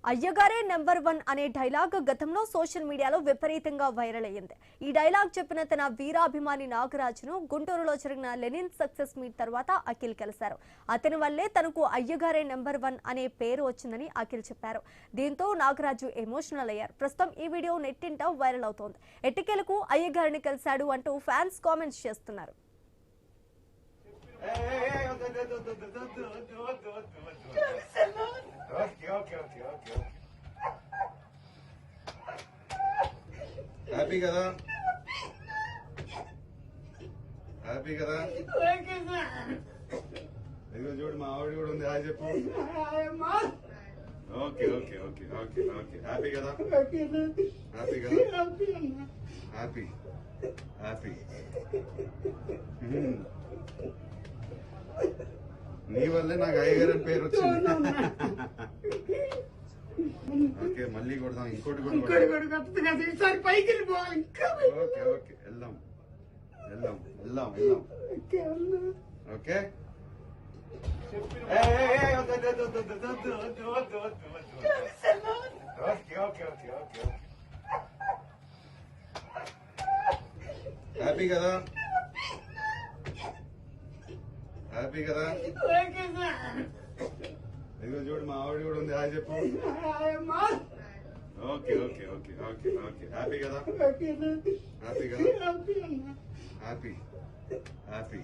అయ్యగారే number 1 అనే dialogue గతంలో social మీడియాలో విపరీతంగా వైరల్ అయ్యింది. ఈ డైలాగ్ చెప్పిన తన వీరాభిమాని నాగరాజును గుంటూరులో జరిగిన లెనిన్ సక్సెస్ మీట్ తర్వాత అఖిల్ కలిశారు. అతని వల్లే తనకు అయ్యగారే నెంబర్ 1 అనే పేరు వచ్చిందని అఖిల్ చెప్పారు. దీంతో నాగరాజు ఎమోషనల్ అయ్యారు. ప్రస్తుతం ఈ వీడియో నెట్టింట వైరల్ అవుతోంది. ఎట్టికేలకు అయ్యగారిని కలిశాడు అంటూ ఫ్యాన్స్ కామెంట్స్ చేస్తున్నారు. హ్యాపీ కదా హ్యాపీ కదా ఇదిగో చూడు మా ఆవిడ కూడా ఉంది హాయ్ చెప్పు okay okay okay okay okay happy కదా హ్యాపీ కదా హ్యాపీ హ్యాపీ నీ వల్లే నాకు అయ్యగారు అని పేరు వచ్చింది. ఓకే మళ్ళీ కొడదాం ఇంకోటి ఓకే ఓకే వెళ్దాం వెళ్దాం వెళ్దాం వెళ్దాం ఓకే హ్యాపీ కదా హ్యాపీ కదా ఇదిగో చూడు మా ఆవిడ కూడా ఉంది హాయ్ చెప్పు okay okay okay okay okay happy కదా హ్యాపీ కదా హ్యాపీ హ్యాపీ